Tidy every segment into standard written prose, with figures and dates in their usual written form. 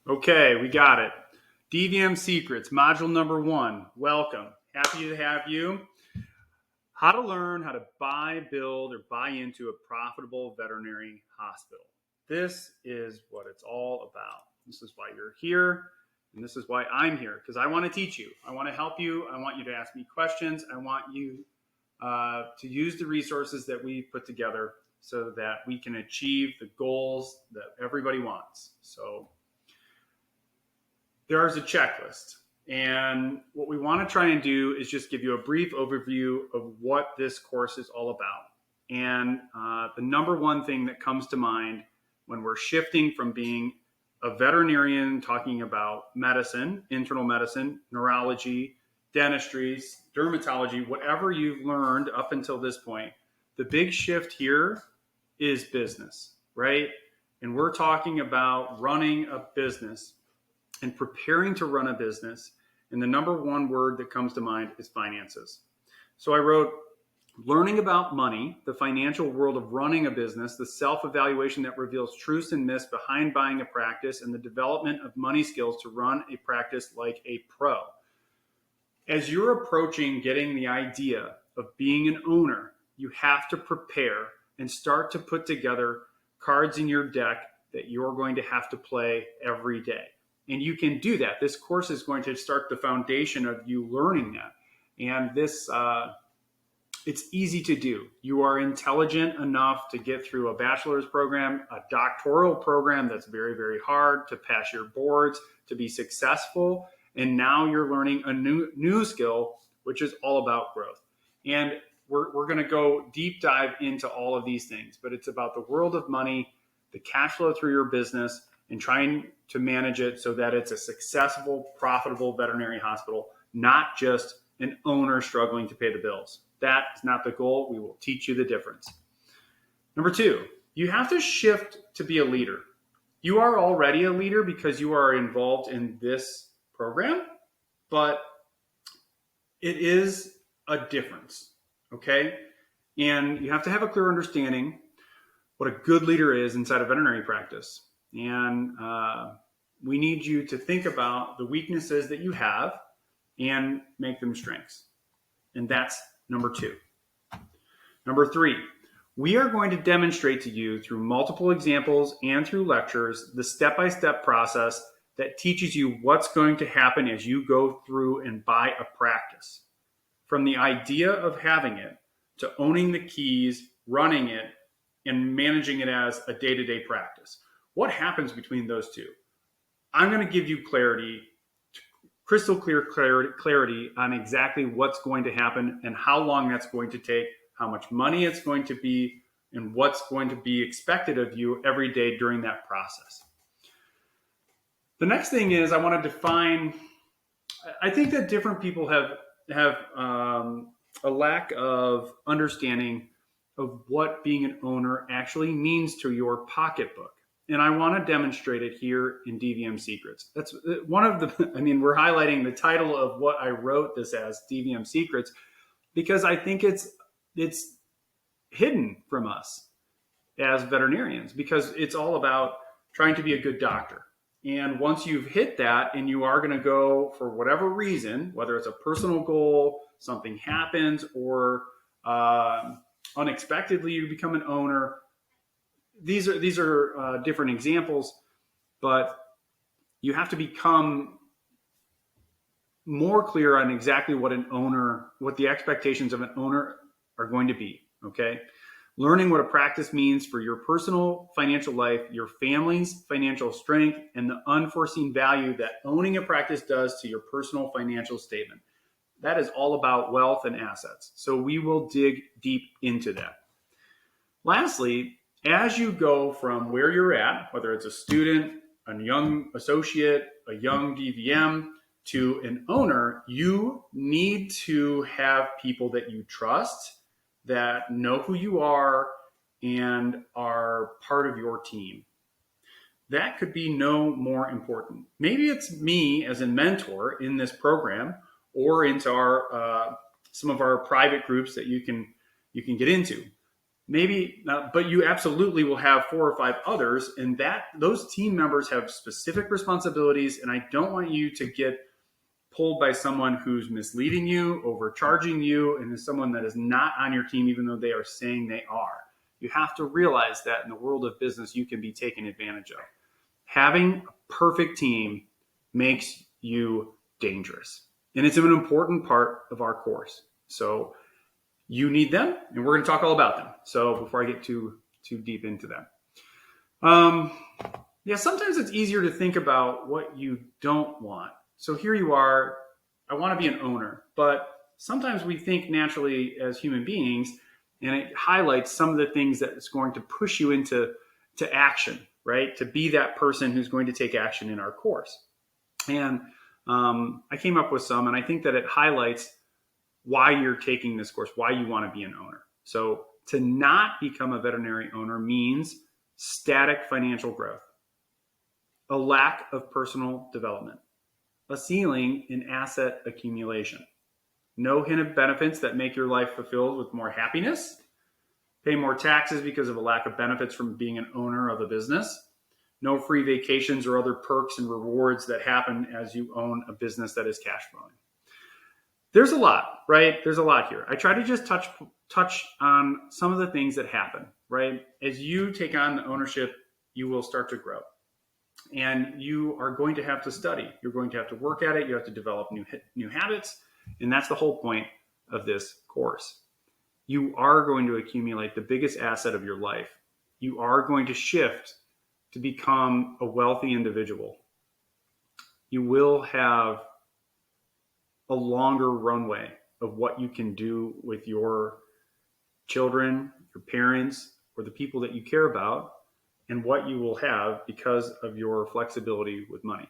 Okay, we got it. DVM Secrets, module number 1. Welcome. Happy to have you. How to learn how to buy, build, or buy into a profitable veterinary hospital. This is what it's all about. This is why you're here, and this is why I'm here, because I want to teach you. I want to help you. I want you to ask me questions. I want you to use the resources that we put together so that we can achieve the goals that everybody wants. So there's a checklist. And what we want to try and do is just give you a brief overview of what this course is all about. And the number one thing that comes to mind when we're shifting from being a veterinarian talking about medicine, internal medicine, neurology, dentistry, dermatology, whatever you've learned up until this point, the big shift here is business, right? And we're talking about running a business and preparing to run a business. And the number one word that comes to mind is finances. So I wrote, learning about money, the financial world of running a business, the self-evaluation that reveals truths and myths behind buying a practice, and the development of money skills to run a practice like a pro. As you're approaching getting the idea of being an owner, you have to prepare and start to put together cards in your deck that you're going to have to play every day. And you can do that. This course is going to start the foundation of you learning that. And this, it's easy to do. You are intelligent enough to get through a bachelor's program, a doctoral program that's very, very hard to pass your boards, to be successful. And now you're learning a new skill, which is all about growth. And we're going to go deep dive into all of these things, but it's about the world of money, the cash flow through your business, and trying to manage it so that it's a successful, profitable veterinary hospital, not just an owner struggling to pay the bills. That is not the goal. We will teach you the difference. Number 2, you have to shift to be a leader. You are already a leader because you are involved in this program, but it is a difference, okay? And you have to have a clear understanding what a good leader is inside a veterinary practice. And we need you to think about the weaknesses that you have and make them strengths. And that's number 2. Number 3, we are going to demonstrate to you through multiple examples and through lectures the step-by-step process that teaches you what's going to happen as you go through and buy a practice. From the idea of having it to owning the keys, running it, and managing it as a day-to-day practice. What happens between those two? I'm going to give you clarity, crystal clear clarity on exactly what's going to happen and how long that's going to take, how much money it's going to be, and what's going to be expected of you every day during that process. The next thing is I want to define, I think that different people have a lack of understanding of what being an owner actually means to your pocketbook. And I want to demonstrate it here in DVM Secrets. That's one of the, we're highlighting the title of what I wrote this as, DVM Secrets, because I think it's hidden from us as veterinarians, because it's all about trying to be a good doctor. And once you've hit that and you are going to go for whatever reason, whether it's a personal goal, something happens, or unexpectedly you become an owner, these are different examples, but you have to become more clear on exactly what the expectations of an owner are going to be, okay? Learning what a practice means for your personal financial life, your family's financial strength, and the unforeseen value that owning a practice does to your personal financial statement. That is all about wealth and assets. So we will dig deep into that. Lastly, as you go from where you're at, whether it's a student, a young associate, a young DVM, to an owner, you need to have people that you trust, that know who you are, and are part of your team. That could be no more important. Maybe it's me as a mentor in this program, or into our some of our private groups that you can get into. maybe, but you absolutely will have 4 or 5 others, and those team members have specific responsibilities. And I don't want you to get pulled by someone who's misleading you, overcharging you, and is someone that is not on your team, even though they are saying they are. You have to realize that in the world of business, you can be taken advantage of. Having a perfect team makes you dangerous. And it's an important part of our course. So you need them, and we're going to talk all about them. So before I get too deep into them. Sometimes it's easier to think about what you don't want. So here you are, I want to be an owner, but sometimes we think naturally as human beings, and it highlights some of the things that is going to push you into action, right? To be that person who's going to take action in our course. And I came up with some, and I think that it highlights why you're taking this course, why you want to be an owner. So to not become a veterinary owner means static financial growth, a lack of personal development, a ceiling in asset accumulation, no hint of benefits that make your life fulfilled with more happiness, pay more taxes because of a lack of benefits from being an owner of a business, no free vacations or other perks and rewards that happen as you own a business that is cash flowing. There's a lot, right? There's a lot here. I try to just touch on some of the things that happen, right? As you take on the ownership, you will start to grow. And you are going to have to study. You're going to have to work at it. You have to develop new habits. And that's the whole point of this course. You are going to accumulate the biggest asset of your life. You are going to shift to become a wealthy individual. You will have a longer runway of what you can do with your children, your parents, or the people that you care about, and what you will have because of your flexibility with money.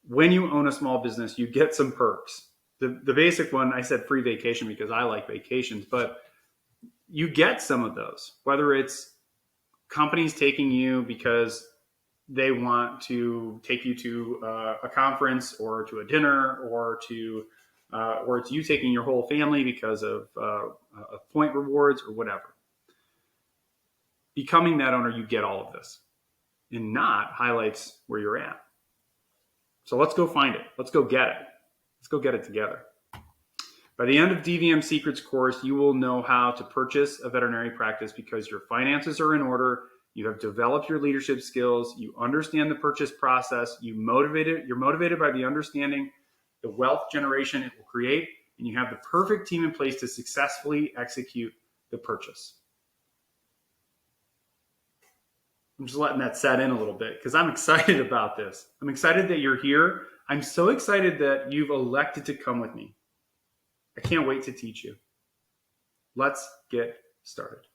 When you own a small business, you get some perks. The basic one, I said free vacation because I like vacations, but you get some of those, whether it's companies taking you because they want to take you to a conference or to a dinner, or it's you taking your whole family because of point rewards or whatever. Becoming that owner, you get all of this, and not highlights where you're at. So let's go find it. Let's go get it. Let's go get it together. By the end of DVM Secrets course, you will know how to purchase a veterinary practice because your finances are in order. You have developed your leadership skills. You understand the purchase process. You're motivated by the understanding the wealth generation it will create, and you have the perfect team in place to successfully execute the purchase. I'm just letting that set in a little bit because I'm excited about this. I'm excited that you're here. I'm so excited that you've elected to come with me. I can't wait to teach you. Let's get started.